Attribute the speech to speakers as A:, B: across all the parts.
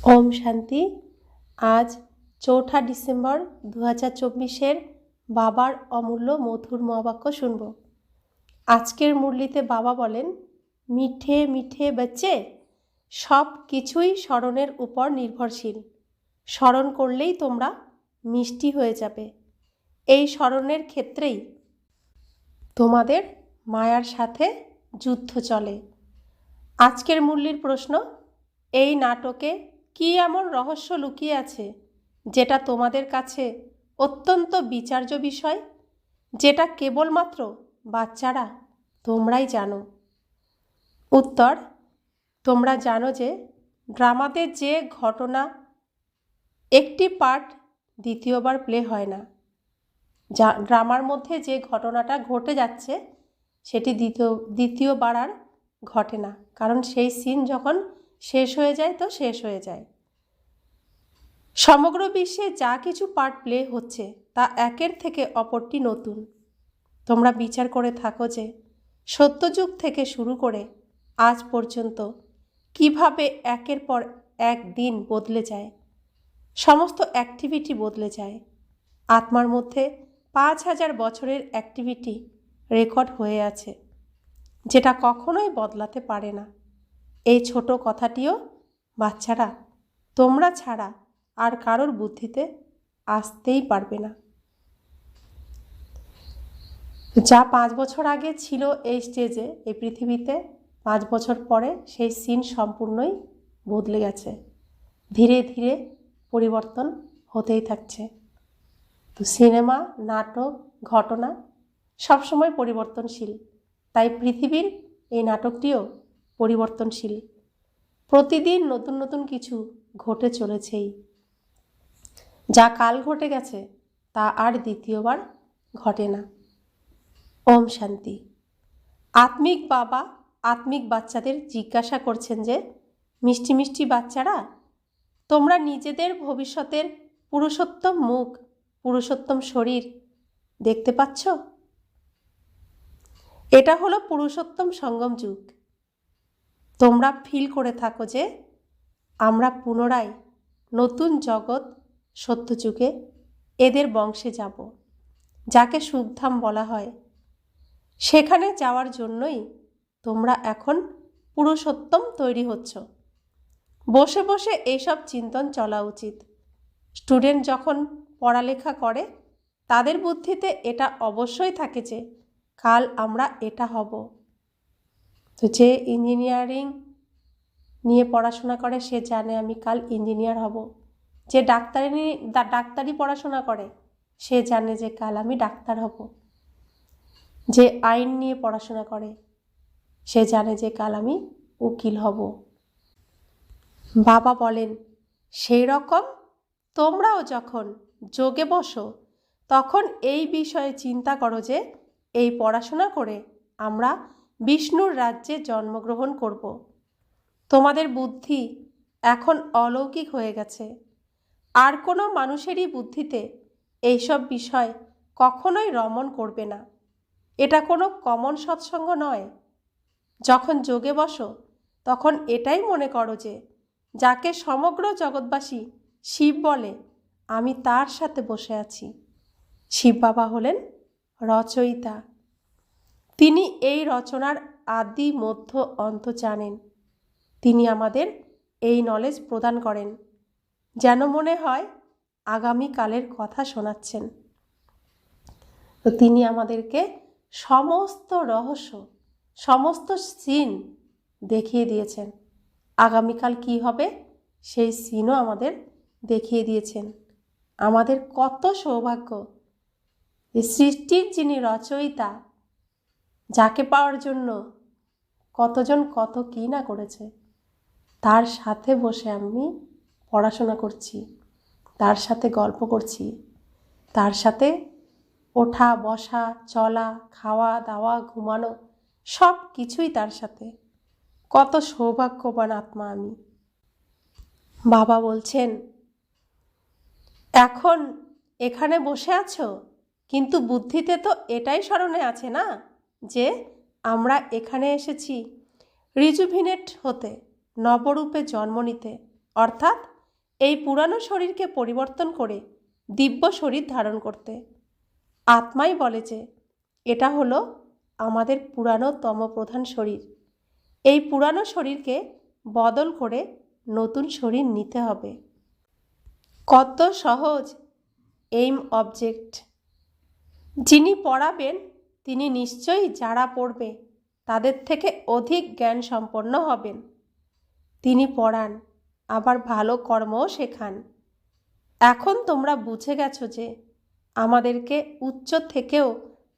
A: ओम शांति। आज 4ठा डिसेम्बर 2024 बाबार अमूल्य मधुर महावाक्य शुनब। आजकेर मुरलीते बाबा बोलेन, मिठे मिठे बच्चे सब किछुई स्मरणेर उपर निर्भरशील। स्मरण करलेई तोमरा मिष्टि हये जाबे। एई स्मरणेर क्षेत्रेई तोमादेर मायार साथे युद्ध चले। आजकेर मुरलीर प्रश्न, एई नाटके কি এমন রহস্য লুকিয়ে আছে যেটা তোমাদের কাছে অত্যন্ত বিচার্য বিষয়, যেটা কেবলমাত্র বাচ্চারা তোমরাই জানো? উত্তর, তোমরা জানো যে ড্রামাতে যে ঘটনা একটি পার্ট দ্বিতীয়বার প্লে হয় না। ড্রামার মধ্যে যে ঘটনাটা ঘটে যাচ্ছে সেটি দ্বিতীয়বার আর ঘটে না, কারণ সেই সিন যখন শেষ হয়ে যায় তো শেষ হয়ে যায়। সমগ্র বিশ্বে যা কিছু পার্ট প্লে হচ্ছে তা একের থেকে অপরটি নতুন। তোমরা বিচার করে থাকো যে সত্যযুগ থেকে শুরু করে আজ পর্যন্ত কিভাবে একের পর এক দিন বদলে যায়, সমস্ত অ্যাক্টিভিটি বদলে যায়। আত্মার মধ্যে 5000 বছরের অ্যাক্টিভিটি রেকর্ড হয়ে আছে, যেটা কখনোই বদলাতে পারে না। এই ছোট কথাটিও বাচ্চারা তোমরা ছাড়া আর কারোর বুদ্ধিতে আসতেই পারবে না। যা 5 বছর আগে ছিল এই স্টেজে, এই পৃথিবীতে 5 বছর পরে সেই সিন সম্পূর্ণই বদলে গেছে। ধীরে ধীরে পরিবর্তন হতেই থাকছে। তো সিনেমা, নাটক, ঘটনা সবসময় পরিবর্তনশীল। তাই পৃথিবীর এই নাটকটিও পরিবর্তনশীল। প্রতিদিন নতুন নতুন কিছু ঘটে চলেছেই। যা কাল ঘটে গেছে তা আর দ্বিতীয়বার ঘটে না। ওম শান্তি। আত্মিক বাবা আত্মিক বাচ্চাদের জিজ্ঞাসা করছেন যে, মিষ্টি মিষ্টি বাচ্চারা, তোমরা নিজেদের ভবিষ্যতের পুরুষোত্তম মুখ, পুরুষোত্তম শরীর দেখতে পাচ্ছ? এটা হলো পুরুষোত্তম সঙ্গম যুগ। তোমরা ফিল করে থাকো যে আমরা পুনরায় নতুন জগৎ সত্যযুগে এদের বংশে যাব, যাকে সুখধাম বলা হয়। সেখানে যাওয়ার জন্যই তোমরা এখন পুরুষোত্তম তৈরি হচ্ছ। বসে বসে এইসব চিন্তন চলা উচিত। স্টুডেন্ট যখন পড়ালেখা করে তাদের বুদ্ধিতে এটা অবশ্যই থাকে যে কাল আমরা এটা হব। তো যে ইঞ্জিনিয়ারিং নিয়ে পড়াশোনা করে সে জানে আমি কাল ইঞ্জিনিয়ার হব। যে ডাক্তারি পড়াশোনা করে সে জানে যে কাল আমি ডাক্তার হব। যে আইন নিয়ে পড়াশোনা করে সে জানে যে কাল আমি উকিল হব। বাবা বলেন, সেই রকম তোমরাও যখন যোগে বসো তখন এই বিষয়ে চিন্তা করো যে এই পড়াশোনা করে আমরা বিষ্ণুর রাজ্যে জন্মগ্রহণ করব। তোমাদের বুদ্ধি এখন অলৌকিক হয়ে গেছে। আর কোনো মানুষেরই বুদ্ধিতে এইসব বিষয় কখনোই রমণ করবে না। এটা কোনো কমন সৎসঙ্গ নয়। যখন যোগে বসো তখন এটাই মনে করো যে যাকে সমগ্র জগৎবাসী শিব বলে, আমি তার সাথে বসে আছি। শিব বাবা হলেন রচয়িতা। তিনি এই রচনার আদি মধ্য অন্ত জানেন। তিনি আমাদের এই নলেজ প্রদান করেন, যেন মনে হয় আগামীকালের কথা শোনাচ্ছেন। তো তিনি আমাদেরকে সমস্ত রহস্য, সমস্ত সিন দেখিয়ে দিয়েছেন। আগামীকাল কি হবে সেই সিনও আমাদের দেখিয়ে দিয়েছেন। আমাদের কত সৌভাগ্য যে সৃষ্টির যিনি রচয়িতা, যাকে পাওয়ার জন্য কতজন কত কী না করেছে, তার সাথে বসে আমি পড়াশোনা করছি, তার সাথে গল্প করছি, তার সাথে ওঠা বসা, চলা, খাওয়া দাওয়া, ঘুমানো সব কিছুই তার সাথে। কত সৌভাগ্যবান আত্মা আমি। বাবা বলছেন, এখন এখানে বসে আছো, কিন্তু বুদ্ধিতে তো এটাই স্মরণে আছে না যে আমরা এখানে এসেছি রিজুভিনেট হতে, নবরূপে জন্ম নিতে, অর্থাৎ এই পুরানো শরীরকে পরিবর্তন করে দিব্য শরীর ধারণ করতে। আত্মাই বলে যে এটা হলো আমাদের পুরানো তমপ্রধান শরীর। এই পুরানো শরীরকে বদল করে নতুন শরীর নিতে হবে। কত সহজ এইম অবজেক্ট। যিনি পড়াবেন তিনি নিশ্চয়ই যারা পড়বে তাদের থেকে অধিক জ্ঞান সম্পন্ন হবেন। তিনি পড়ান, আবার ভালো কর্মও শেখান। এখন তোমরা বুঝে গেছো যে আমাদেরকে উচ্চ থেকেও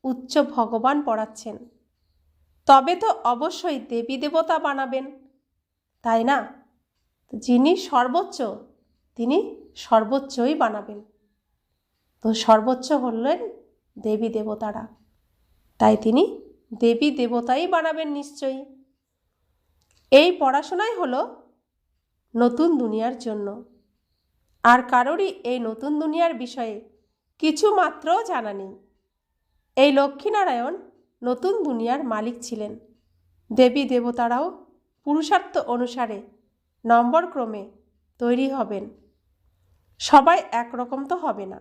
A: উচ্চ ভগবান পড়াচ্ছেন। তবে তো অবশ্যই দেবী দেবতা বানাবেন, তাই না? যিনি সর্বোচ্চ তিনি সর্বোচ্চই বানাবেন। তো সর্বোচ্চ হলেন দেবী দেবতারা, তাই তিনি দেবী দেবতাই বানাবেন নিশ্চয়ই। এই পড়াশোনাই হলো নতুন দুনিয়ার জন্য। আর কারোরই এই নতুন দুনিয়ার বিষয়ে কিছু মাত্র জানা নেই। এই লক্ষ্মীনারায়ণ নতুন দুনিয়ার মালিক ছিলেন। দেবী দেবতারাও পুরুষার্থ অনুসারে নম্বর ক্রমে তৈরি হবেন। সবাই একরকম তো হবে না,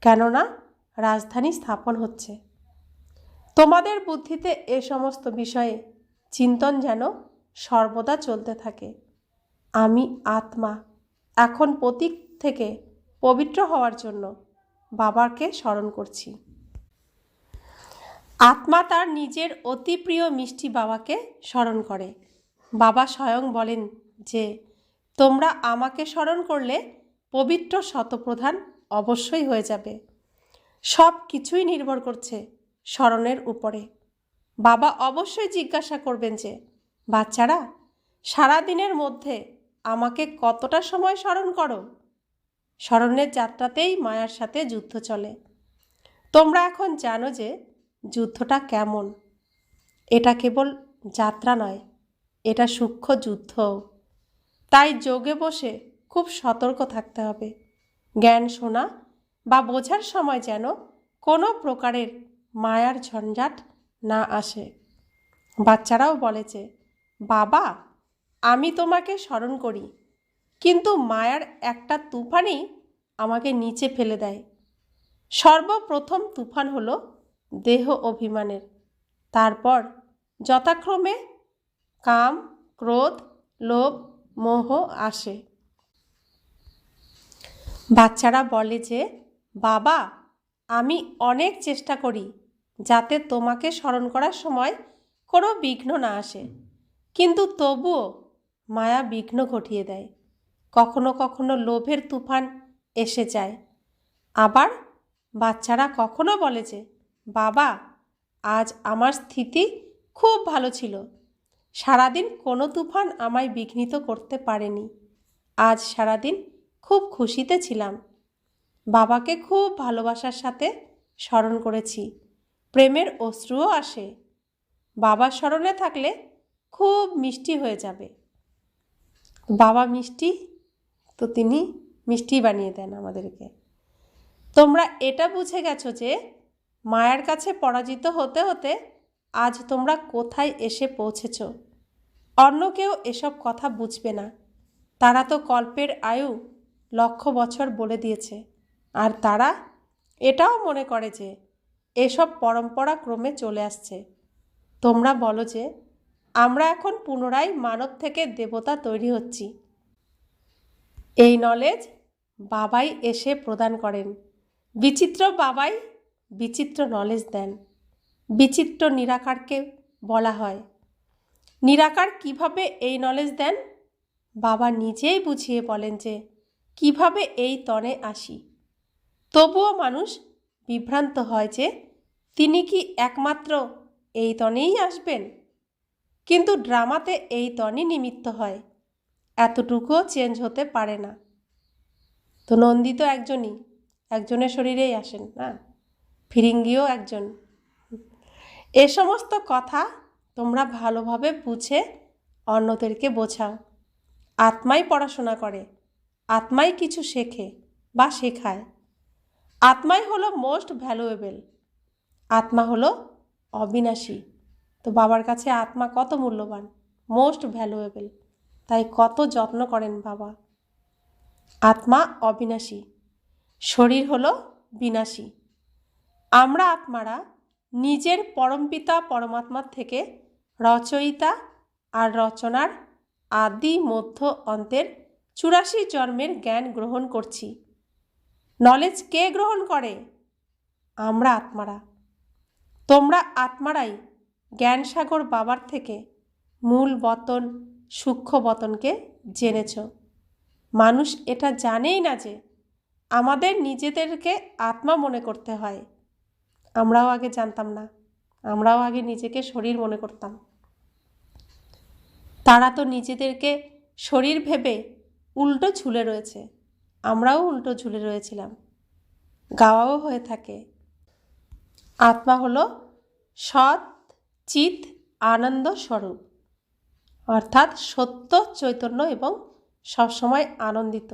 A: কেননা রাজধানী স্থাপন হচ্ছে। তোমাদের বুদ্ধিতে এ সমস্ত বিষয়ে চিন্তন যেন সর্বদা চলতে থাকে। আমি আত্মা এখন প্রতীক থেকে পবিত্র হওয়ার জন্য বাবাকে স্মরণ করছি। আত্মা তার নিজের অতি প্রিয় মিষ্টি বাবাকে স্মরণ করে। বাবা স্বয়ং বলেন যে তোমরা আমাকে স্মরণ করলে পবিত্র শতপ্রধান অবশ্যই হয়ে যাবে। সব কিছুই নির্ভর করছে স্মরণের উপরে। বাবা অবশ্যই জিজ্ঞাসা করবেন যে বাচ্চারা সারাদিনের মধ্যে আমাকে কতটা সময় স্মরণ করো? স্মরণের যাত্রাতেই মায়ার সাথে যুদ্ধ চলে। তোমরা এখন জানো যে যুদ্ধটা কেমন। এটা কেবল যাত্রা নয়, এটা সূক্ষ্ম যুদ্ধ। তাই যোগে বসে খুব সতর্ক থাকতে হবে। জ্ঞান শোনা বা বোঝার সময় যেন কোনো প্রকারের মায়ার ঝঞ্ঝাট না আসে। বাচ্চারাও বলে যে বাবা আমি তোমাকে স্মরণ করি, কিন্তু মায়ার একটা তুফানই আমাকে নিচে ফেলে দেয়। সর্বপ্রথম তুফান হলো দেহ অভিমানের, তারপর যথাক্রমে কাম, ক্রোধ, লোভ, মোহ আসে। বাচ্চারা বলে যে বাবা আমি অনেক চেষ্টা করি যাতে তোমাকে স্মরণ করার সময় কোনো বিঘ্ন না আসে, কিন্তু তবুও মায়া বিঘ্ন ঘটিয়ে দেয়। কখনো কখনো লোভের তুফান এসে যায়। আবার বাচ্চারা কখনো বলে যে বাবা আজ আমার স্থিতি খুব ভালো ছিল, সারাদিন কোনো তুফান আমায় বিঘ্নিত করতে পারেনি। আজ সারাদিন খুব খুশিতে ছিলাম, বাবাকে খুব ভালোবাসার সাথে স্মরণ করেছি, প্রেমের অশ্রুও আসে। বাবার স্মরণে থাকলে খুব মিষ্টি হয়ে যাবে। বাবা মিষ্টি, তো তিনি মিষ্টি বানিয়ে দেন আমাদেরকে। তোমরা এটা বুঝে গেছো যে মায়ার কাছে পরাজিত হতে হতে আজ তোমরা কোথায় এসে পৌঁছেছ। অন্য কেউ এসব কথা বুঝবে না। তারা তো কল্পের আয়ু 1,00,000 বছর বলে দিয়েছে, আর তারা এটাও মনে করে যে এসব পরম্পরা ক্রমে চলে আসছে। তোমরা বলো যে আমরা এখন পুনরায় মানব থেকে দেবতা তৈরি হচ্ছি। এই নলেজ বাবাই এসে প্রদান করেন। বিচিত্র বাবাই বিচিত্র নলেজ দেন। বিচিত্র নিরাকারকে বলা হয়। নিরাকার কিভাবে এই নলেজ দেন? বাবা নিজেই বুঝিয়ে বলেন যে কিভাবে এই তনে আসি। তবুও মানুষ বিভ্রান্ত হয় যে তিনি কি একমাত্র এই তনেই আসবেন। কিন্তু ড্রামাতে এই তনই নিমিত্ত হয়, এতটুকুও চেঞ্জ হতে পারে না। তো নন্দী তো একজনের শরীরেই আসেন না, ফিরিঙ্গিও একজন। এ সমস্ত কথা তোমরা ভালোভাবে বুঝে অন্যদেরকে বোঝাও। আত্মাই পড়াশোনা করে, আত্মাই কিছু শেখে বা শেখায়। আত্মাই হলো মোস্ট ভ্যালুয়েবল। আত্মা হলো অবিনাশী। তো বাবার কাছে আত্মা কত মূল্যবান, মোস্ট ভ্যালুয়েবল। তাই কত যত্ন করেন বাবা। আত্মা অবিনাশী, শরীর হলো বিনাশী। আমরা আত্মারা নিজের পরমপিতা পরমাত্মার থেকে রচয়িতা আর রচনার আদি মধ্য অন্তের 84 জন্মের জ্ঞান গ্রহণ করছি। নলেজ কে গ্রহণ করে? আমরা আত্মারা। তোমরা আত্মারাই জ্ঞানসাগর বাবার থেকে মূল বতন সূক্ষ্ম বতনকে জেনেছ। মানুষ এটা জানেই না যে আমাদের নিজেদেরকে আত্মা মনে করতে হয়। আমরাও আগে জানতাম না, আমরাও আগে নিজেকে শরীর মনে করতাম। তারা তো নিজেদেরকে শরীর ভেবে উল্টো ঝুলে রয়েছে, আমরাও উল্টো ঝুলে রয়েছিলাম, গাওয়াও হয়ে থাকে। আত্মা হলো সৎ চিৎ আনন্দ স্বরূপ, অর্থাৎ সত্য চৈতন্য এবং সবসময় আনন্দিত।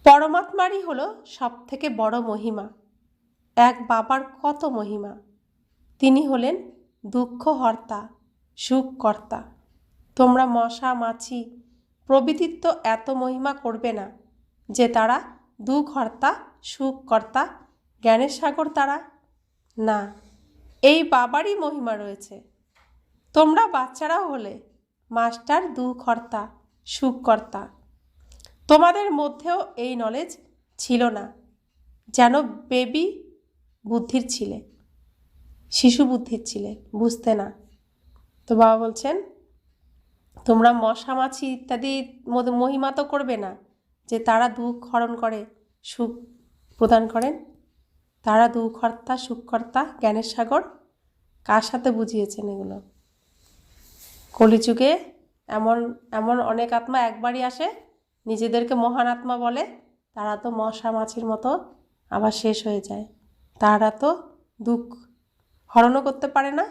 A: পরমাত্মারই হলো সব থেকে বড় মহিমা। এক বাবার কত মহিমা! তিনি হলেন দুঃখ হর্তা, সুখ কর্তা। তোমরা মশা মাছি প্রভৃতির তো এত মহিমা করবে না যে তারা দুঃখ হর্তা, সুখ কর্তা, জ্ঞানের সাগর তারা। না, এই বাবারই মহিমা রয়েছে। তোমরা বাচ্চারাও হলে মাস্টার দুঃখ হর্তা, সুখ কর্তা। তোমাদের মধ্যেও এই নলেজ ছিল না, যেন বেবি বুদ্ধির ছিলে, শিশু বুদ্ধির ছিলে, বুঝতে না। তো বাবা বলছেন তোমরা মশা মাছি ইত্যাদি মহিমা তো করবে না যে তারা দুঃখ হরণ করে, সুখ প্রদান করেন। তারা দুঃখ হর্তা, সুখ কর্তা, জ্ঞানের সাগর। কার সাথে বুঝিয়েছেন এগুলো? কলিযুগে এমন এমন অনেক আত্মা একবারই আসে, নিজেদেরকে মহান আত্মা বলে, তারা তো মশা মাছির মতো আবার শেষ হয়ে যায়। তারা তো দুঃখ হরণও করতে পারে না,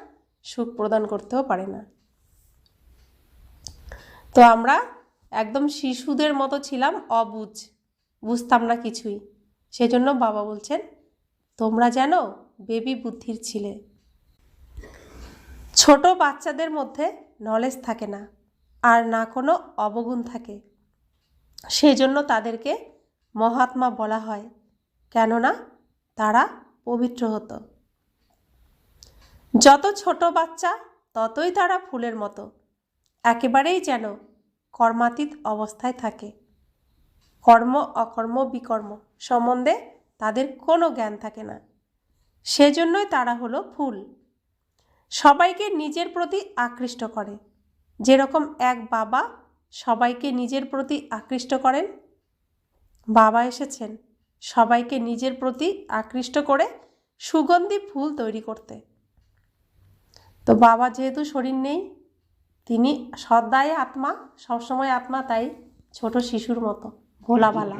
A: সুখ প্রদান করতেও পারে না। তো আমরা একদম শিশুদের মতো ছিলাম, অবুঝ, বুঝতাম না কিছুই। সেজন্য বাবা বলছেন তোমরা যেন বেবি বুদ্ধির ছিলে। ছোট বাচ্চাদের মধ্যে নলেজ থাকে না, আর না কোনো অবগুণ থাকে। সেই জন্য তাদেরকে মহাত্মা বলা হয়, কেননা তারা পবিত্র হতো। যত ছোট বাচ্চা ততই তারা ফুলের মতো, একেবারেই যেন কর্মাতীত অবস্থায় থাকে। কর্ম অকর্ম বিকর্ম সম্বন্ধে তাদের কোনো জ্ঞান থাকে না। সেজন্যই তারা হলো ফুল। সবাইকে নিজের প্রতি আকৃষ্ট করে, যেরকম এক বাবা সবাইকে নিজের প্রতি আকৃষ্ট করেন। বাবা এসেছেন সবাইকে নিজের প্রতি আকৃষ্ট করে সুগন্ধি ফুল তৈরি করতে। তো বাবা যেহেতু শরীর নেই, তিনি সদাই আত্মা, সবসময় আত্মা, তাই ছোট শিশুর মতো ভোলাভালা,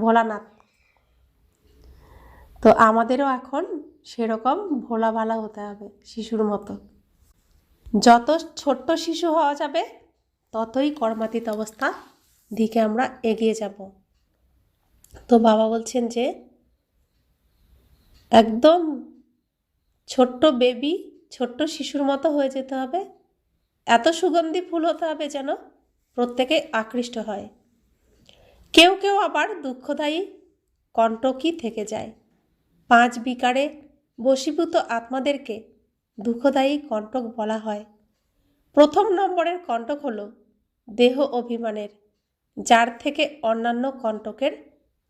A: ভোলানাথ। তো আমাদেরও এখন সেরকম ভোলাভালা হতে হবে, শিশুর মতো। যত ছোট্ট শিশু হওয়া যাবে ততই কর্মাতীত অবস্থা দিকে আমরা এগিয়ে যাব। তো বাবা বলছেন যে একদম ছোট্ট বেবি, ছোট্ট শিশুর মতো হয়ে যেতে হবে, এত সুগন্ধি ফুল হতে হবে যেন প্রত্যেকে আকৃষ্ট হয়। কেউ কেউ আবার দুঃখদায়ী কণ্টকই থেকে যায়। 5 বিকারে বশীভূত আত্মাদেরকে দুঃখদায়ী কণ্টক বলা হয়। প্রথম নম্বরের কণ্টক হলো দেহ অভিমানের, যার থেকে অন্যান্য কণ্টকের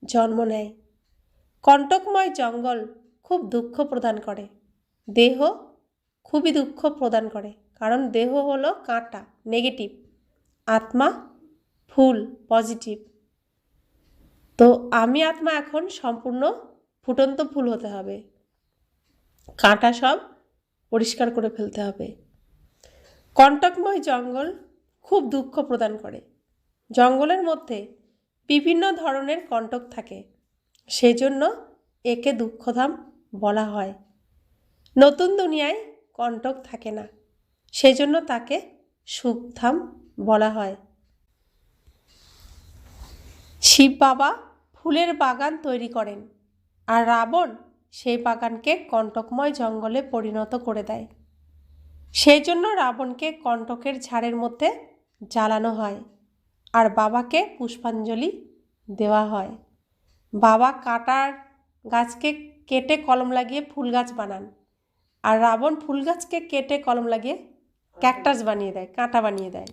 A: জন্ম নেয়। কণ্টকময় জঙ্গল খুব দুঃখ প্রদান করে, দেহ খুবই দুঃখ প্রদান করে, কারণ দেহ হলো কাঁটা, নেগেটিভ, আত্মা ফুল, পজিটিভ। তো আমি আত্মা এখন সম্পূর্ণ ফুটন্ত ফুল হতে হবে, কাঁটা সব পরিষ্কার করে ফেলতে হবে। কণ্টকময় জঙ্গল খুব দুঃখ প্রদান করে। জঙ্গলের মধ্যে বিভিন্ন ধরনের কণ্টক থাকে, সেজন্য একে দুঃখধাম বলা হয়। নতুন দুনিয়ায় কণ্টক থাকে না, সেজন্য তাকে সুখধাম বলা হয়। শিব বাবা ফুলের বাগান তৈরি করেন, আর রাবণ সেই বাগানকে কণ্টকময় জঙ্গলে পরিণত করে দেয়। সেই জন্য রাবণকে কণ্টকের ঝাড়ের মধ্যে জ্বালানো হয়, আর বাবাকে পুষ্পাঞ্জলি দেওয়া হয়। বাবা কাঁটার গাছকে কেটে কলম লাগিয়ে ফুল গাছ বানান, আর রাবণ ফুল গাছকে কেটে কলম লাগিয়ে ক্যাকটাস বানিয়ে দেয়, কাঁটা বানিয়ে দেয়।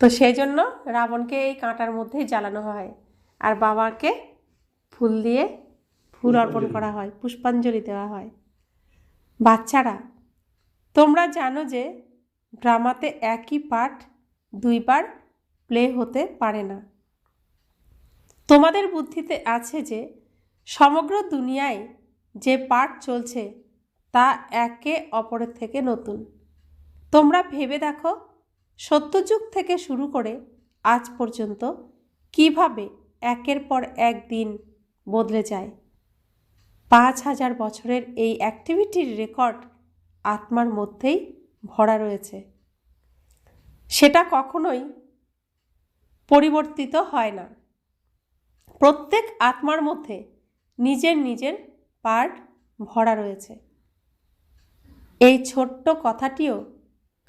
A: তো সেই জন্য রাবণকে এই কাঁটার মধ্যেই জ্বালানো হয়, আর বাবাকে ফুল দিয়ে ফুল অর্পণ করা হয়, পুষ্পাঞ্জলি দেওয়া হয়। বাচ্চারা, তোমরা জানো যে ড্রামাতে একই পার্ট দুইবার প্লে হতে পারে না। তোমাদের বুদ্ধিতে আছে যে সমগ্র দুনিয়ায় যে পার্ট চলছে তা একে অপরের থেকে নতুন। তোমরা ভেবে দেখো, সত্যযুগ থেকে শুরু করে আজ পর্যন্ত কিভাবে একের পর এক দিন বদলে যায়। 5000 বছরের এই অ্যাক্টিভিটির রেকর্ড আত্মার মধ্যেই ভরা রয়েছে। সেটা কখনোই পরিবর্তিত হয় না। প্রত্যেক আত্মার মধ্যে নিজের নিজের পার্ট ভরা রয়েছে। এই ছোট্ট কথাটিও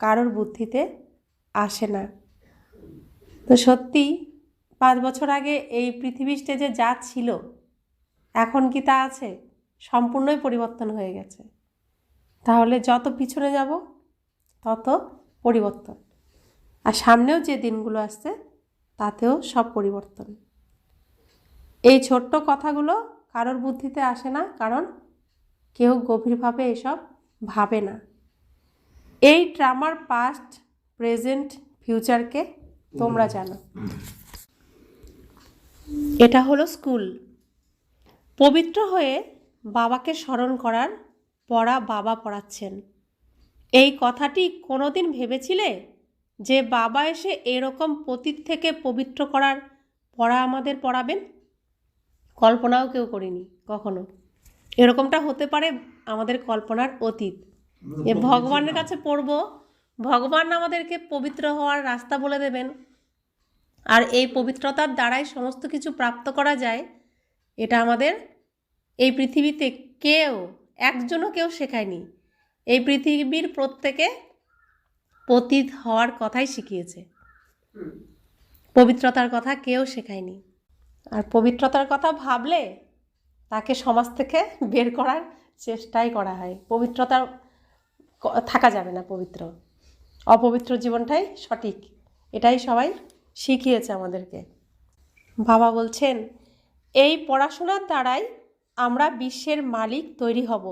A: কারোর বুদ্ধিতে আসে না। তো সত্যি 5 বছর আগে এই পৃথিবী স্টেজে যা ছিল এখন কি তা আছে? সম্পূর্ণই পরিবর্তন হয়ে গেছে। তাহলে যত পিছনে যাব তত পরিবর্তন, আর সামনেও যে দিনগুলো আসছে তাতেও সব পরিবর্তন। এই ছোট্ট কথাগুলো কারোর বুদ্ধিতে আসে না, কারণ কেউ গভীরভাবে এসব ভাবে না। এই ড্রামার পাস্ট, প্রেজেন্ট, ফিউচারকে তোমরা জানো। এটা হলো স্কুল। পবিত্র হয়ে বাবাকে স্মরণ করার পড়া বাবা পড়াচ্ছেন। এই কথাটি কোনোদিন ভেবেছিলে যে বাবা এসে এরকম পতীত থেকে পবিত্র করার পড়া আমাদের পড়াবেন? কল্পনাও কেউ করিনি কখনো। এরকমটা হতে পারে আমাদের কল্পনার অতীত। এ ভগবানের কাছে পড়ব, ভগবান আমাদেরকে পবিত্র হওয়ার রাস্তা বলে দেবেন, আর এই পবিত্রতার দ্বারাই সমস্ত কিছু প্রাপ্ত করা যায়। এটা আমাদের এই পৃথিবীতে একজনও কেউ শেখায়নি। এই পৃথিবীর প্রত্যেকে পতিত হওয়ার কথাই শিখিয়েছে, পবিত্রতার কথা কেউ শেখায়নি। আর পবিত্রতার কথা ভাবলে তাকে সমাজ থেকে বের করার চেষ্টাই করা হয়। পবিত্রতা থাকা যাবে না, পবিত্র, অপবিত্র জীবনটাই সঠিক, এটাই সবাই শিখিয়েছে আমাদেরকে। বাবা বলছেন, এই পড়াশোনার দ্বারাই আমরা বিশ্বের মালিক তৈরি হব।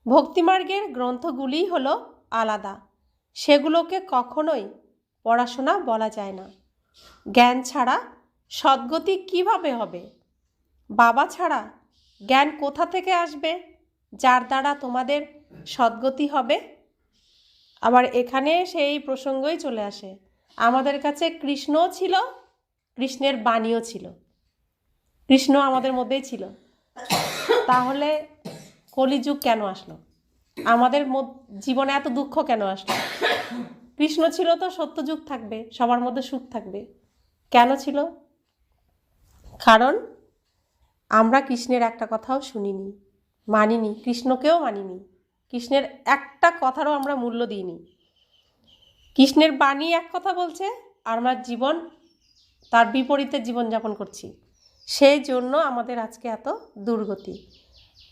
A: ভক্তিমার্গের গ্রন্থগুলিই হলো আলাদা, সেগুলোকে কখনোই পড়াশোনা বলা যায় না। জ্ঞান ছাড়া সদ্গতি কিভাবে হবে? বাবা ছাড়া জ্ঞান কোথা থেকে আসবে যার দ্বারা তোমাদের সদ্গতি হবে? আবার এখানে সেই প্রসঙ্গই চলে আসে, আমাদের কাছে কৃষ্ণও ছিল, কৃষ্ণের বাণীও ছিল, কৃষ্ণ আমাদের মধ্যেই ছিল। তাহলে কলিযুগ কেন আসলো? আমাদের জীবনে এত দুঃখ কেন আসলো? কৃষ্ণ ছিল তো সত্যযুগ থাকবে, সবার মধ্যে সুখ থাকবে। কেন ছিল? কারণ আমরা কৃষ্ণের একটা কথাও শুনিনি, মানিনি, কৃষ্ণকেও মানিনি, কৃষ্ণের একটা কথারও আমরা মূল্য দিইনি। কৃষ্ণের বাণী এক কথা বলছে, আর আমরা জীবন তার বিপরীতে জীবনযাপন করছি। সেই জন্য আমাদের আজকে এত দুর্গতি।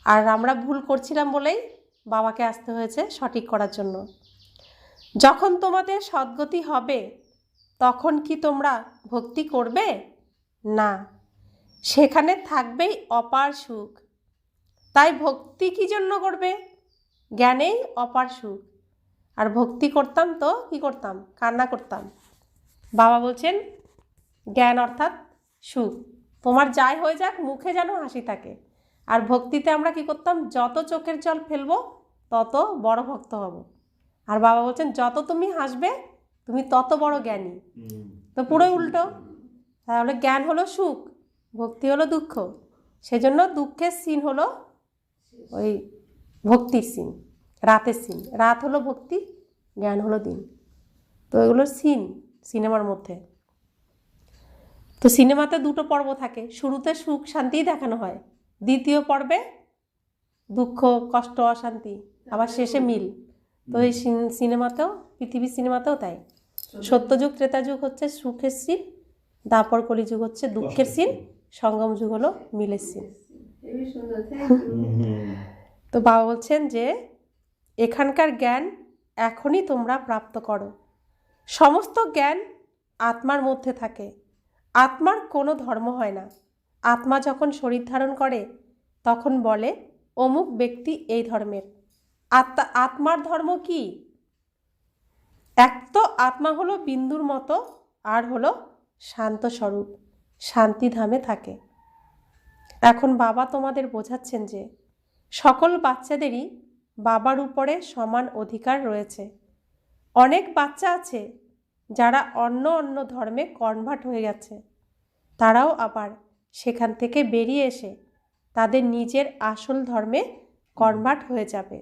A: আর আমরা ভুল করছিলাম বলেই বাবাকে আসতে হয়েছে সঠিক করার জন্য। যখন তোমাদের সদ্গতি হবে তখন কি তোমরা ভক্তি করবে? না, সেখানে থাকবেই অপার সুখ। তাই ভক্তি কী জন্য করবে? জ্ঞানেই অপার সুখ। আর ভক্তি করতাম তো কি করতাম? কান্না করতাম। বাবা বলছেন জ্ঞান অর্থাৎ সুখ। তোমার যাই হয়ে যাক, মুখে যেন হাসি থাকে। আর ভক্তিতে আমরা কি করতাম? যত চোখের জল ফেলবো তত বড় ভক্ত হব। আর বাবা বলছেন যত তুমি হাসবে তুমি তত বড় জ্ঞানী। তো পুরোই উল্টো। তাহলে জ্ঞান হলো সুখ, ভক্তি হলো দুঃখ। সেজন্য দুঃখের সিন হলো ওই ভক্তির সিন, রাতের সিন। রাত হলো ভক্তি, জ্ঞান হলো দিন। তো এগুলো সিন সিনেমার মধ্যে। তো সিনেমাতে দুটো পর্ব থাকে, শুরুতে সুখ শান্তিই দেখানো হয়, দ্বিতীয় পর্বে দুঃখ কষ্ট অশান্তি, আবার শেষে মিল। তো এই সিনেমাতেও, পৃথিবীর সিনেমাতেও তাই। সত্যযুগ ত্রেতা যুগ হচ্ছে সুখের সিন, দাপর কলিযুগ হচ্ছে দুঃখের সিন, সঙ্গম যুগ হলো মিলের সিন। তো বাবা বলছেন যে এখানকার জ্ঞান এখনই তোমরা প্রাপ্ত করো। সমস্ত জ্ঞান আত্মার মধ্যে থাকে। আত্মার কোনো ধর্ম হয় না। আত্মা যখন শরীর ধারণ করে তখন বলে অমুক ব্যক্তি এই ধর্মের। আত্মার ধর্ম কি? এক তো আত্মা হলো বিন্দুর মতো, আর হলো শান্ত স্বরূপ, শান্তিধামে থাকে। এখন বাবা তোমাদের বোঝাচ্ছেন যে সকল বাচ্চাদেরই বাবার উপরে সমান অধিকার রয়েছে। অনেক বাচ্চা আছে যারা অন্য অন্য ধর্মে কনভার্ট হয়ে গেছে, তারাও আবার সেখান থেকে বেরিয়ে এসে তাদের নিজের আসল ধর্মে কনভার্ট হয়ে যাবে।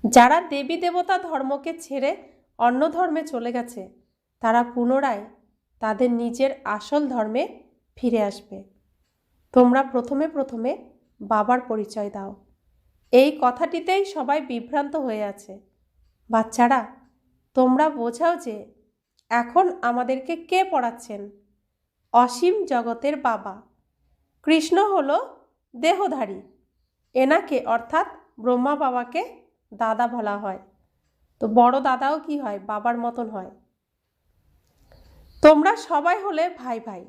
A: যারা দেবী দেবতা ধর্মকে ছেড়ে অন্য ধর্মে চলে গেছে, তারা পুনরায় তাদের নিজের আসল ধর্মে ফিরে আসবে। তোমরা প্রথমে প্রথমে বাবার পরিচয় দাও। এই কথাটিতেই সবাই বিভ্রান্ত হয়ে আছে। বাচ্চারা, তোমরা বোঝাও যে এখন আমাদেরকে কে পড়াচ্ছেন? অসীম জগতের বাবা। কৃষ্ণ হলো দেহধারী। এনাকে অর্থাৎ ব্রহ্মা বাবাকে দাদা বলা হয়। তো বড় দাদাও কি হয়? বাবার মতন হয়। তোমরা সবাই হলে ভাই ভাই।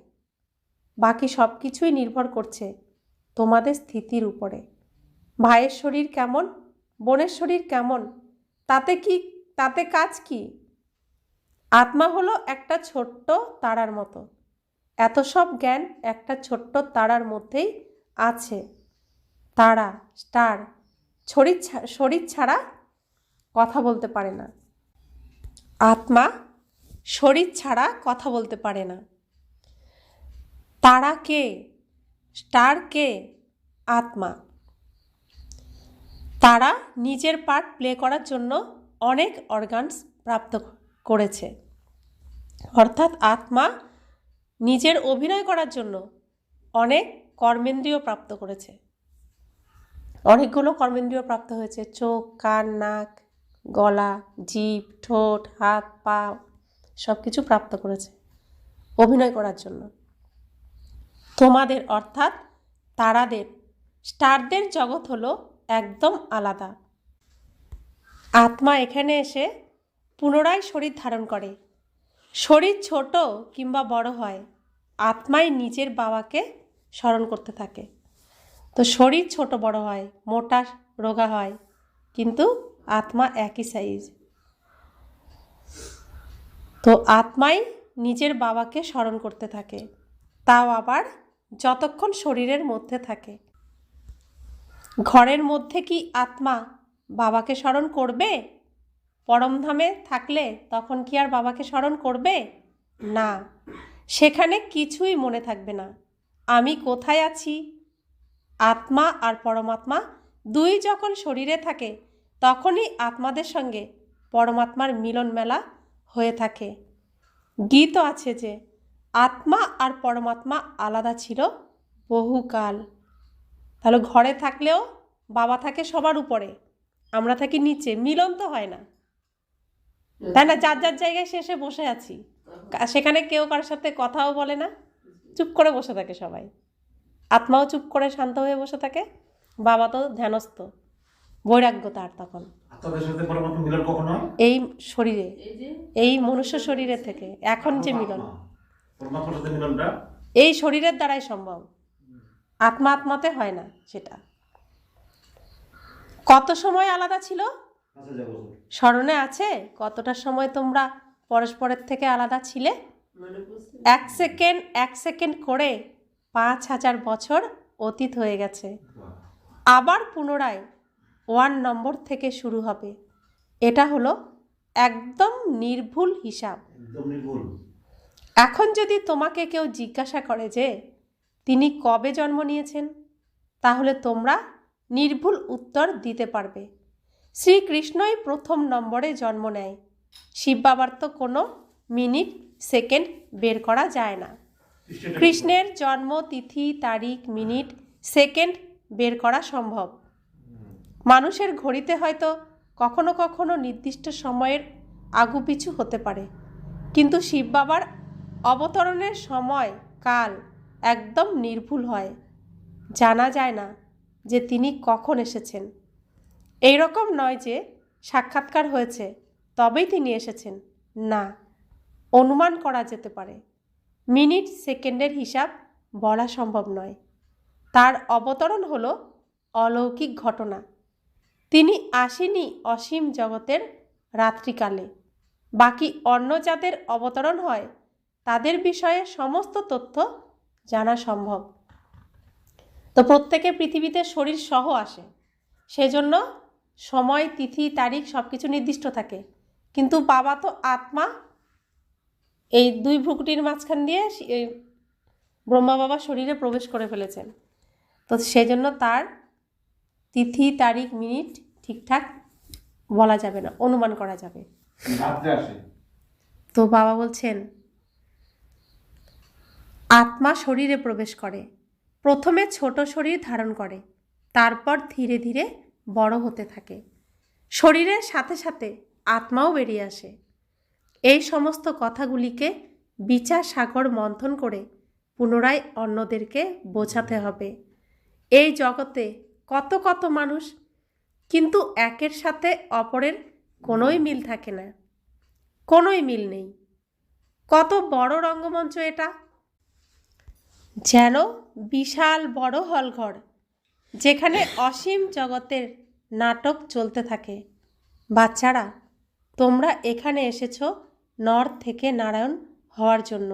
A: বাকি সব কিছুই নির্ভর করছে তোমাদের স্থিতির উপরে। ভাইয়ের শরীর কেমন, বোনের শরীর কেমন, তাতে কাজ কি? আত্মা হলো একটা ছোট্ট তারার মতো। এত সব জ্ঞান একটা ছোট্ট তারার মধ্যেই আছে। তারা, স্টার, শরীর ছাড়া কথা বলতে পারে না। আত্মা শরীর ছাড়া কথা বলতে পারে না। তারা কে? স্টার কে? আত্মা। তারা নিজের পার্ট প্লে করার জন্য অনেক অর্গানস প্রাপ্ত করেছে। অর্থাৎ আত্মা নিজের অভিনয় করার জন্য অনেক কর্মেন্দ্রিয় প্রাপ্ত করেছে। অনেকগুলো কর্মেন্দ্রিয় প্রাপ্ত হয়েছে। চোখ, কান, নাক, গলা, জিভ, ঠোঁট, হাত, পা সব কিছু প্রাপ্ত করেছে অভিনয় করার জন্য। তোমাদের অর্থাৎ তারাদের, স্টারদের জগৎ হলো একদম আলাদা। আত্মা এখানে এসে পুনরায় শরীর ধারণ করে। শরীর ছোট কিংবা বড় হয়, আত্মাই নিজের বাবাকে স্মরণ করতে থাকে। তো শরীর ছোট বড় হয়, মোটা রোগা হয়, কিন্তু আত্মা একই সাইজ। তো আত্মাই নিজের বাবাকে স্মরণ করতে থাকে, তাও আবার যতক্ষণ শরীরের মধ্যে থাকে। ঘরের মধ্যে কি আত্মা বাবাকে স্মরণ করবে? পরমধামে থাকলে তখন কি আর বাবাকে স্মরণ করবে? না, সেখানে কিছুই মনে থাকবে না। আমি কোথায় আছি? আত্মা আর পরমাত্মা দুই যখন শরীরে থাকে তখনই আত্মাদের সঙ্গে পরমাত্মার মিলন মেলা হয়ে থাকে। গীত আছে যে আত্মা আর পরমাত্মা আলাদা ছিল বহুকাল। তাহলে ঘরে থাকলেও বাবা থাকে সবার উপরে, আমরা থাকি নিচে, মিলন তো হয় না, তাই না? যার যার জায়গায় শেষে বসে আছি, সেখানে কেউ কারোর সাথে কথাও বলে না, চুপ করে বসে থাকে সবাই। আত্মাও চুপ করে শান্ত হয়ে বসে থাকে, বাবা তো ধ্যানস্থ, বৈরাগ্য তার তখন। এই শরীরে, এই মনুষ্য শরীরে থেকে এখন যে মিলন, এই শরীরের দ্বারাই সম্ভব, আত্মাতে হয় না সেটা। কত সময় আলাদা ছিল স্মরণে আছে? কতটা সময় তোমরা পরস্পরের থেকে আলাদা ছিলে? 1 সেকেন্ড করে 5000 বছর অতীত হয়ে গেছে। আবার পুনরায় 1 নম্বর থেকে শুরু হবে। এটা হলো একদম নির্ভুল হিসাব। এখন যদি তোমাকে কেউ জিজ্ঞাসা করে যে তিনি কবে জন্ম নিয়েছেন, তাহলে তোমরা নির্ভুল উত্তর দিতে পারবে। শ্রীকৃষ্ণই প্রথম নম্বরে জন্ম নেয়। শিব বাবার তো কোনো মিনিট সেকেন্ড বের করা যায় না। কৃষ্ণের জন্ম তিথি, তারিখ, মিনিট, সেকেন্ড বের করা সম্ভব। মানুষের ঘড়িতে হয়তো কখনো কখনো নির্দিষ্ট সময়ের আগুপিছু হতে পারে, কিন্তু শিব বাবার অবতরণের সময় কাল একদম নির্ভুল হয়। জানা যায় না যে তিনি কখন এসেছেন। এই রকম নয় যে সাক্ষাৎকার হয়েছে তবেই তিনি এসেছেন, না, অনুমান করা যেতে পারে। মিনিট সেকেন্ডের হিসাব বলা সম্ভব নয়। তার অবতরণ হলো অলৌকিক ঘটনা। তিনি আসেনি অসীম জগতের রাত্রিকালে। বাকি অন্য যাদের অবতরণ হয় তাদের বিষয়ে সমস্ত তথ্য জানা সম্ভব। তো প্রত্যেকে পৃথিবীতে শরীর সহ আসে, সেজন্য সময়, তিথি, তারিখ সব কিছু নির্দিষ্ট থাকে। কিন্তু বাবা তো আত্মা, এই দুই ভ্রুকুটির মাঝখান দিয়ে ব্রহ্মা বাবা শরীরে প্রবেশ করে ফেলেছেন। তো সেজন্য তার তিথি, তারিখ, মিনিট ঠিকঠাক বলা যাবে না, অনুমান করা যাবে। তো বাবা বলছেন আত্মা শরীরে প্রবেশ করে, প্রথমে ছোট শরীর ধারণ করে, তারপর ধীরে ধীরে বড় হতে থাকে। শরীরের সাথে সাথে আত্মাও বেরিয়ে আসে। এই সমস্ত কথাগুলিকে বিচার সাগর মন্থন করে পুনরায় অন্যদেরকে বোঝাতে হবে। এই জগতে কত কত মানুষ, কিন্তু একের সাথে অপরের কোনোই মিল থাকে না, কোনোই মিল নেই। কত বড় রঙ্গমঞ্চ এটা, যেন বিশাল বড় হলঘর, যেখানে অসীম জগতের নাটক চলতে থাকে। বাচ্চারা, তোমরা এখানে এসেছো নর থেকে নারায়ণ হওয়ার জন্য।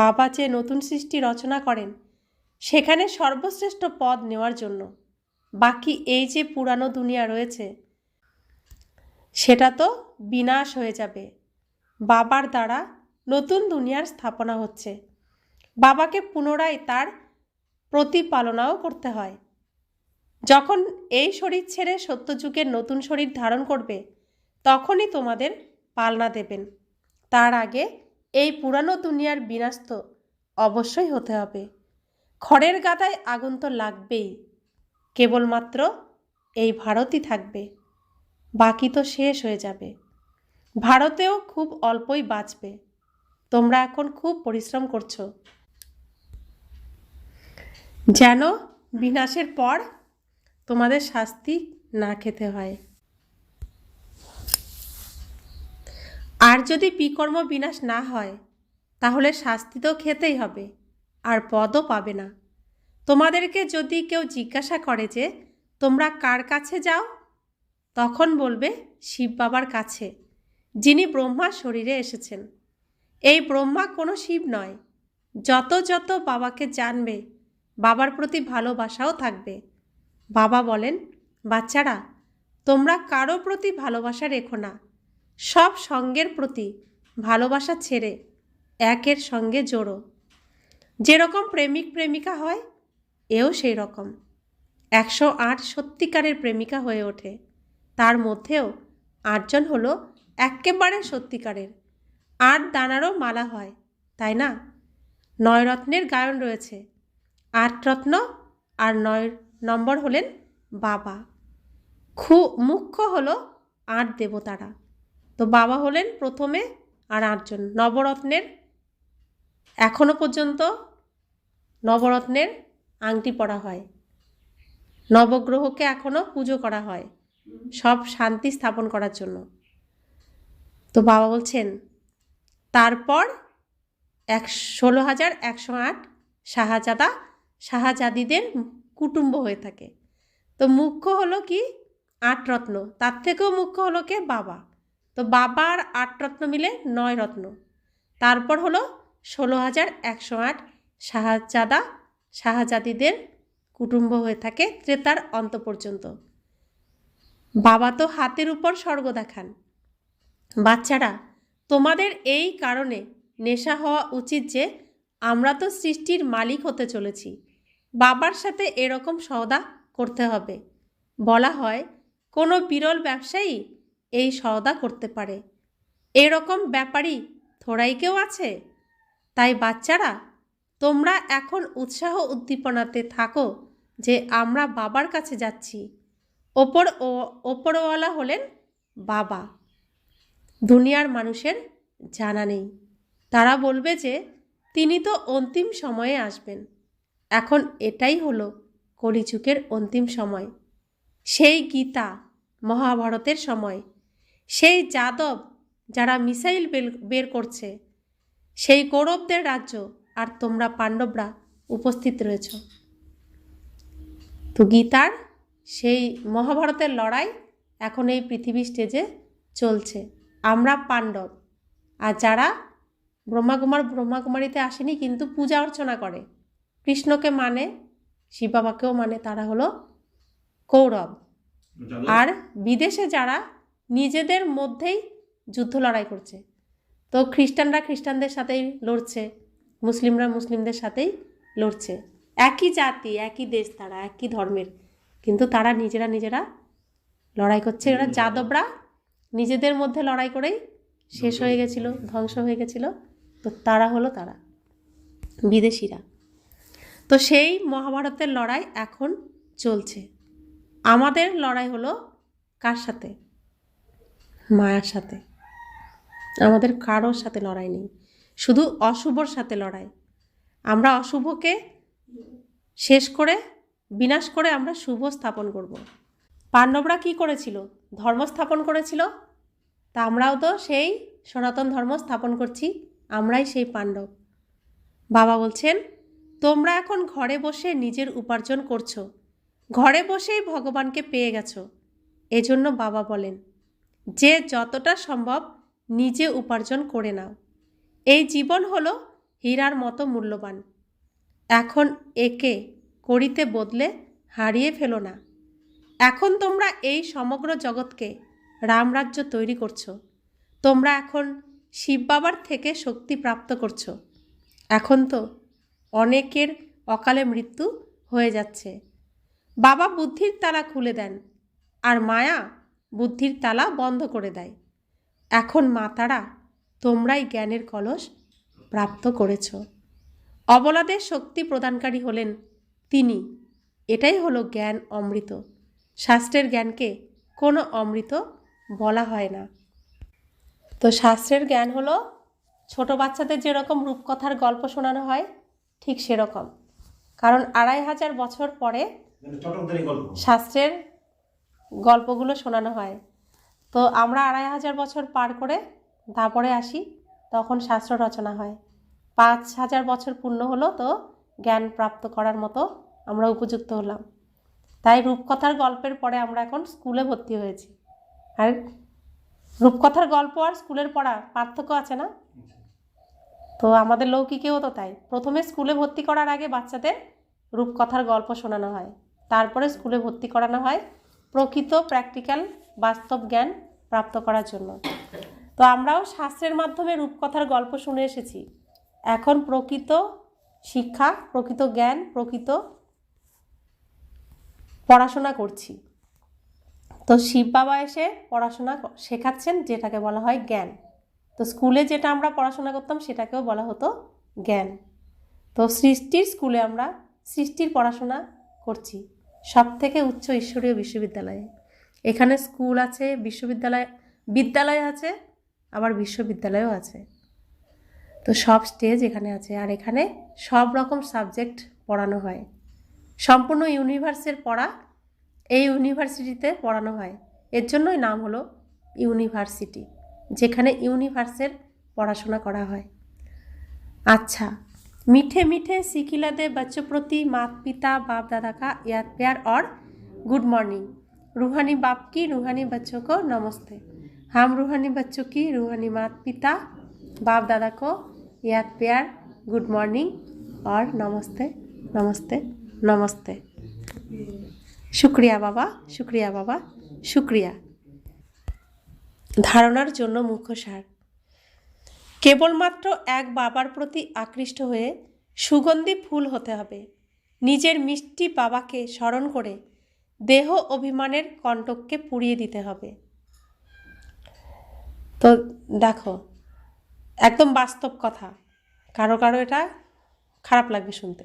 A: বাবা যে নতুন সৃষ্টি রচনা করেন সেখানে সর্বশ্রেষ্ঠ পদ নেওয়ার জন্য। বাকি এই যে পুরানো দুনিয়া রয়েছে সেটা তো বিনাশ হয়ে যাবে। বাবার দ্বারা নতুন দুনিয়ার স্থাপনা হচ্ছে। বাবাকে পুনরায় তার প্রতিপালনাও করতে হয়। যখন এই শরীর ছেড়ে সত্যযুগের নতুন শরীর ধারণ করবে তখনই তোমাদের পালনা দেবেন। তার আগে এই পুরানো দুনিয়ার বিনাশ তো অবশ্যই হতে হবে। খড়ের গাদায় আগুন তো লাগবেই। কেবলমাত্র এই ভারতই থাকবে, বাকি তো শেষ হয়ে যাবে। ভারতেও খুব অল্পই বাঁচবে। তোমরা এখন খুব পরিশ্রম করছো, যেন বিনাশের পর তোমাদের শাস্তি না খেতে হয়। আর যদি বিকর্ম বিনাশ না হয় তাহলে শাস্তি তো খেতেই হবে, আর পদও পাবে না। তোমাদেরকে যদি কেউ জিজ্ঞাসা করে যে তোমরা কার কাছে যাও, তখন বলবে শিব বাবার কাছে, যিনি ব্রহ্মার শরীরে এসেছেন। এই ব্রহ্মা কোনো শিব নয়। যত যত বাবাকে জানবে বাবার প্রতি ভালোবাসাও থাকবে। বাবা বলেন, বাচ্চারা, তোমরা কারো প্রতি ভালোবাসা রেখো না। সব সঙ্গের প্রতি ভালোবাসা ছেড়ে একের সঙ্গে জোড়ো। যেরকম প্রেমিক প্রেমিকা হয়, এও সেই রকম 108 সত্যিকারের প্রেমিকা হয়ে ওঠে। তার মধ্যেও 8 জন হলো একেবারে সত্যিকারের। 8 দানারও মালা হয়, তাই না? 9 রত্নের গায়ন রয়েছে। 8 রত্ন আর 9 নম্বর হলেন বাবা। মুখ্য হলো 8 দেবতারা। তো বাবা হলেন প্রথমে, আর 8 জন নবরত্নের। এখনো পর্যন্ত নবরত্নের আংটি পরা হয়। নবগ্রহকে এখনো পুজো করা হয়, সব শান্তি স্থাপন করার জন্য। তো বাবা বলছেন তারপর 16,108 শাহজাদা শাহজাদিদের কুটুম্ব হয়ে থাকে। তো মুখ্য হলো কি 8 রত্ন, তার থেকেও মুখ্য হলো কে বাবা। তো বাবার 8 রত্ন মিলে 9 রত্ন। তারপর হলো 16,108 শাহজাদা শাহজাদিদের কুটুম্ব হয়ে থাকে ত্রেতার অন্ত পর্যন্ত। বাবা তো হাতের উপর স্বর্গ দেখান। বাচ্চারা, তোমাদের এই কারণে নেশা হওয়া উচিত যে আমরা তো সৃষ্টির মালিক হতে চলেছি। বাবার সাথে এরকম সওদা করতে হবে। বলা হয় কোনো বিরল ব্যবসায়ী এই সওদা করতে পারে। এরকম ব্যাপারই থোড়াই কেউ আছে। তাই বাচ্চারা, তোমরা এখন উৎসাহ উদ্দীপনাতে থাকো যে আমরা বাবার কাছে যাচ্ছি। ওপরওয়ালা হলেন বাবা। দুনিয়ার মানুষের জানা নেই। তারা বলবে যে তিনি তো অন্তিম সময়ে আসবেন। এখন এটাই হলো কলিযুগের অন্তিম সময়, সেই গীতা মহাভারতের সময়, সেই যাদব যারা মিসাইল বের করছে, সেই কৌরবদের রাজ্য, আর তোমরা পাণ্ডবরা উপস্থিত রয়েছ। তো গীতার সেই মহাভারতের লড়াই এখন এই পৃথিবী স্টেজে চলছে। আমরা পাণ্ডব, আর যারা ব্রহ্মাকুমারীতে আসেনি কিন্তু পূজা অর্চনা করে, কৃষ্ণকে মানে, শিব বাবাকেও মানে, তারা হলো কৌরব। আর বিদেশে যারা নিজেদের মধ্যেই যুদ্ধ লড়াই করছে, তো খ্রিস্টানরা খ্রিস্টানদের সাথেই লড়ছে, মুসলিমরা মুসলিমদের সাথেই লড়ছে। একই জাতি, একই দেশ, তারা একই ধর্মের, কিন্তু তারা নিজেরা লড়াই করছে। এরা যাদবরা নিজেদের মধ্যে লড়াই করেই শেষ হয়ে গেছিল, ধ্বংস হয়ে গেছিল। তো তারা হলো তারা বিদেশিরা। তো সেই মহাভারতের লড়াই এখন চলছে। আমাদের লড়াই হলো কার সাথে? মায়ার সাথে। আমাদের কারোর সাথে লড়াই নেই, শুধু অশুভর সাথে লড়াই। আমরা অশুভকে শেষ করে, বিনাশ করে আমরা শুভ স্থাপন করব। পাণ্ডবরা কি করেছিল? ধর্ম স্থাপন করেছিল। তা আমরাও তো সেই সনাতন ধর্ম স্থাপন করছি, আমরাই সেই পাণ্ডব। বাবা বলছেন তোমরা এখন ঘরে বসে নিজের উপার্জন করছো, ঘরে বসেই ভগবানকে পেয়ে গেছো। এজন্য বাবা বলেন যে যতটা সম্ভব নিজে উপার্জন করে নাও। এই জীবন হলো হীরার মতো মূল্যবান। এখন একে করিতে বদলে হারিয়ে ফেলো না। এখন তোমরা এই সমগ্র জগৎকে রামরাজ্য তৈরি করছো। তোমরা এখন শিব বাবার থেকে শক্তি প্রাপ্ত করছো। এখন তো অনেকের অকালে মৃত্যু হয়ে যাচ্ছে। বাবা বুদ্ধির তালা খুলে দেন, আর মায়া বুদ্ধির তালা বন্ধ করে দেয়। এখন মাতারা তোমরাই জ্ঞানের কলস প্রাপ্ত করেছ। অবলাদের শক্তি প্রদানকারী হলেন তিনি। এটাই হলো জ্ঞান অমৃত। শাস্ত্রের জ্ঞানকে কোনো অমৃত বলা হয় না। তো শাস্ত্রের জ্ঞান হলো ছোট বাচ্চাদের যেরকম রূপকথার গল্প শোনানো হয়, ঠিক সেরকম। কারণ 2500 বছর পরে শাস্ত্রের গল্পগুলো শোনানো হয়। তো আমরা 2500 বছর পার করে তারপরে আসি, তখন শাস্ত্র রচনা হয়। 5000 বছর পূর্ণ হলো, তো জ্ঞান প্রাপ্ত করার মতো আমরা উপযুক্ত হলাম। তাই রূপকথার গল্পের পরে আমরা এখন স্কুলে ভর্তি হয়েছি। আর রূপকথার গল্প আর স্কুলের পড়া পার্থক্য আছে না? তো আমাদের লৌকিকেও তো তাই। প্রথমে স্কুলে ভর্তি করার আগে বাচ্চাদের রূপকথার গল্প শোনানো হয়, তারপরে স্কুলে ভর্তি করানো হয় প্রকৃত প্র্যাকটিক্যাল বাস্তব জ্ঞান প্রাপ্ত করার জন্য। তো আমরাও শাস্ত্রের মাধ্যমে রূপকথার গল্প শুনে এসেছি। এখন প্রকৃত শিক্ষা, প্রকৃত জ্ঞান, প্রকৃত পড়াশোনা করছি। তো শিব বাবা এসে পড়াশোনা শেখাচ্ছেন, যেটাকে বলা হয় জ্ঞান। তো স্কুলে যেটা আমরা পড়াশোনা করতাম সেটাকেও বলা হতো জ্ঞান। তো সৃষ্টির স্কুলে আমরা সৃষ্টির পড়াশোনা করছি, সব থেকে উচ্চ ঈশ্বরীয় বিশ্ববিদ্যালয়ে। এখানে স্কুল আছে, বিদ্যালয় আছে, আবার বিশ্ববিদ্যালয়ও আছে। তো সব স্টেজ এখানে আছে। আর এখানে সব রকম সাবজেক্ট পড়ানো হয়। সম্পূর্ণ ইউনিভার্সের পড়া এই ইউনিভার্সিটিতে পড়ানো হয়। এর জন্যই নাম হলো ইউনিভার্সিটি, যেখানে ইউনিভার্সের পড়াশোনা করা হয়। अच्छा, मीठे मीठे सिखिला दे बच्चों प्रति माता पिता बाप दादा का याद प्यार और गुड मॉर्निंग। रूहानी बाप की रूहानी बच्चों को नमस्ते। हम रूहानी बच्चों की रूहानी माता पिता बाप दादा को याद प्यार, गुड मॉर्निंग और नमस्ते नमस्ते नमस्ते। शुक्रिया बाबा, शुक्रिया बाबा, शुक्रिया। ধারণার জন্য মুখ্য সার। কেবলমাত্র এক বাবার প্রতি আকৃষ্ট হয়ে সুগন্ধি ফুল হতে হবে। নিজের মিষ্টি বাবাকে স্মরণ করে দেহ অভিমানের কণ্টককে পুড়িয়ে দিতে হবে। তো দেখো, একদম বাস্তব কথা। কারো কারো এটা খারাপ লাগবে শুনতে।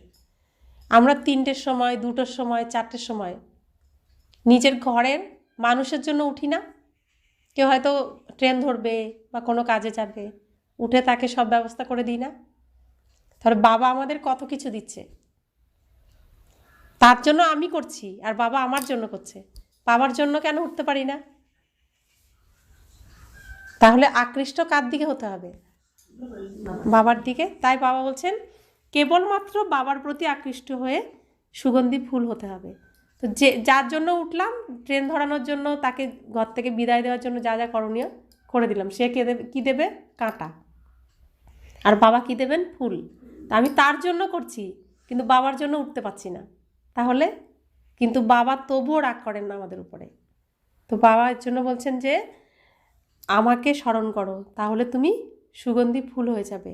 A: আমরা 3টের সময়, 2টোর সময়, 4টের সময় নিজের ঘরের মানুষের জন্য উঠি না? কেউ হয়তো ট্রেন ধরবে বা কোনো কাজে যাবে, উঠে তাকে সব ব্যবস্থা করে দিই না? তাহলে বাবা আমাদের কত কিছু দিচ্ছে, তার জন্য আমি করছি, আর বাবা আমার জন্য করছে, বাবার জন্য কেন উঠতে পারি না? তাহলে আকৃষ্ট কার দিকে হতে হবে? বাবার দিকে। তাই বাবা বলছেন কেবলমাত্র বাবার প্রতি আকৃষ্ট হয়ে সুগন্ধি ফুল হতে হবে। তো যার জন্য উঠলাম, ট্রেন ধরানোর জন্য, তাকে ঘর থেকে বিদায় দেওয়ার জন্য যা যা করণীয় করে দিলাম, সে কী দেবে? কাঁটা। আর বাবা কী দেবেন? ফুল। তা আমি তার জন্য করছি, কিন্তু বাবার জন্য উঠতে পারছি না। তাহলে কিন্তু বাবা তবুও রাগ করেন না আমাদের উপরে। তো বাবা এর জন্য বলছেন যে আমাকে স্মরণ করো, তাহলে তুমি সুগন্ধি ফুল হয়ে যাবে।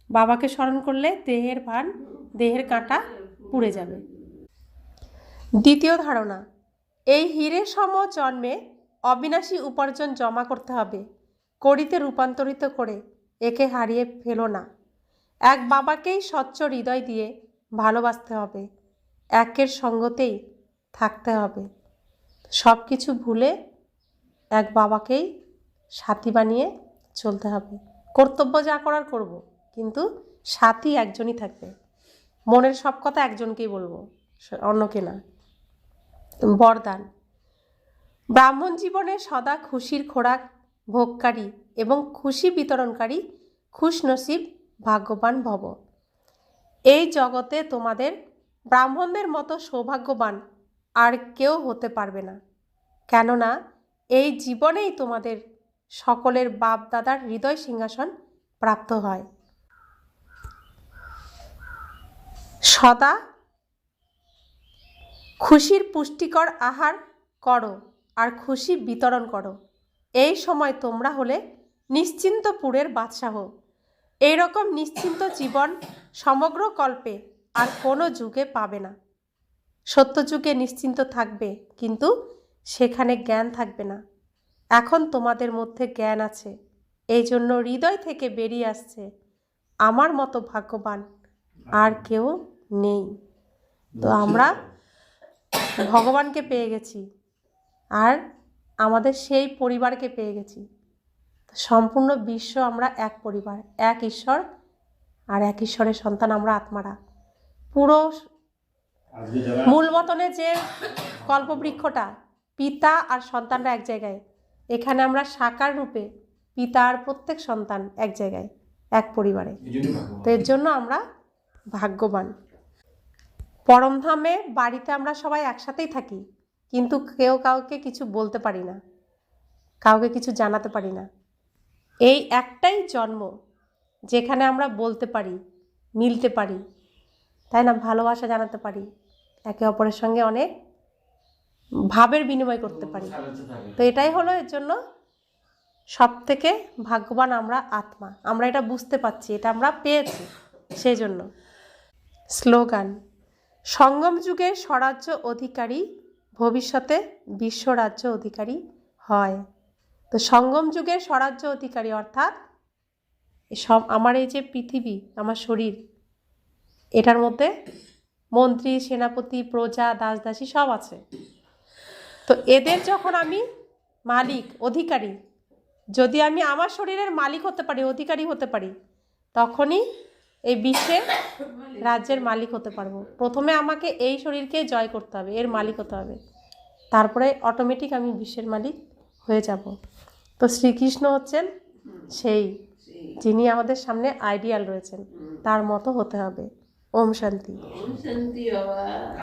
A: বাবাকে স্মরণ করলে দেহের ভান, দেহের কাঁটা পুড়ে যাবে। দ্বিতীয় ধারণা, এই হীরে সম জন্মে অবিনাশী উপার্জন জমা করতে হবে, কড়িতে রূপান্তরিত করে একে হারিয়ে ফেলো না। এক বাবাকেই স্বচ্ছ হৃদয় দিয়ে ভালোবাসতে হবে, একের সঙ্গতেই থাকতে হবে। সব কিছু ভুলে এক বাবাকেই সাথী বানিয়ে চলতে হবে। কর্তব্য যা করার করব, কিন্তু সাথী একজনই থাকবে। মনের সব কথা একজনকেই বলবো, অন্যকে না। বরদান, ব্রাহ্মণ জীবনে সদা খুশির খোরাক ভোগকারী এবং খুশি বিতরণকারী খুশনসিব ভাগ্যবান ভব। এই জগতে তোমাদের ব্রাহ্মণদের মতো সৌভাগ্যবান আর কেউ হতে পারবে না, কেননা এই জীবনেই তোমাদের সকলের বাপ দাদার হৃদয় সিংহাসন প্রাপ্ত হয়। সদা খুশির পুষ্টিকর আহার করো আর খুশি বিতরণ করো। এই সময় তোমরা হলে নিশ্চিন্তপুরের বাদশাহ। এইরকম নিশ্চিন্ত জীবন সমগ্র কল্পে আর কোনো যুগে পাবে না। সত্যযুগে নিশ্চিন্ত থাকবে, কিন্তু সেখানে জ্ঞান থাকবে না। এখন তোমাদের মধ্যে জ্ঞান আছে, এই জন্য হৃদয় থেকে বেরিয়ে আসছে আমার মতো ভাগ্যবান আর কেউ নেই। তো আমরা ভগবানকে পেয়ে গেছি, আর আমাদের সেই পরিবারকে পেয়ে গেছি। সম্পূর্ণ বিশ্ব আমরা এক পরিবার, এক ঈশ্বর, আর এক ঈশ্বরের সন্তান আমরা আত্মারা। পুরো মূলবতনে যে কল্পবৃক্ষটা, পিতা আর সন্তানরা এক জায়গায়, এখানে আমরা সাকার রূপে পিতা আর প্রত্যেক সন্তান এক জায়গায়, এক পরিবারে। তো এর জন্য আমরা ভাগ্যবান। পরমধামে বাড়িতে আমরা সবাই একসাথেই থাকি, কিন্তু কেউ কাউকে কিছু বলতে পারি না, কাউকে কিছু জানাতে পারি না। এই একটাই জন্ম যেখানে আমরা বলতে পারি, মিলতে পারি, তাই না? ভালোবাসা জানাতে পারি, একে অপরের সঙ্গে অনেক ভাবের বিনিময় করতে পারি। তো এটাই হলো এর জন্য সব থেকে ভাগ্যবান আমরা আত্মা। আমরা এটা বুঝতে পারছি, এটা আমরা পেয়েছি, সেই জন্য। স্লোগান, সঙ্গম যুগের স্বরাজ্য অধিকারী ভবিষ্যতে বিশ্বরাজ্য অধিকারী হয়। তো সঙ্গম যুগের স্বরাজ্য অধিকারী অর্থাৎ আমার এই যে পৃথিবী, আমার শরীর, এটার মধ্যে মন্ত্রী, সেনাপতি, প্রজা, দাস দাসী সব আছে। তো এদের যখন আমি মালিক, অধিকারী, যদি আমি আমার শরীরের মালিক হতে পারি, অধিকারী হতে পারি, তখনই এই বিশ্বের রাজ্যের মালিক হতে পারবো। প্রথমে আমাকে এই শরীরকে জয় করতে হবে, এর মালিক হতে হবে, তারপরে অটোমেটিক আমি বিশ্বের মালিক হয়ে যাব। তো শ্রীকৃষ্ণ হচ্ছেন সেই, যিনি আমাদের সামনে আইডিয়াল রয়েছেন, তার মতো হতে হবে। ওম শান্তি।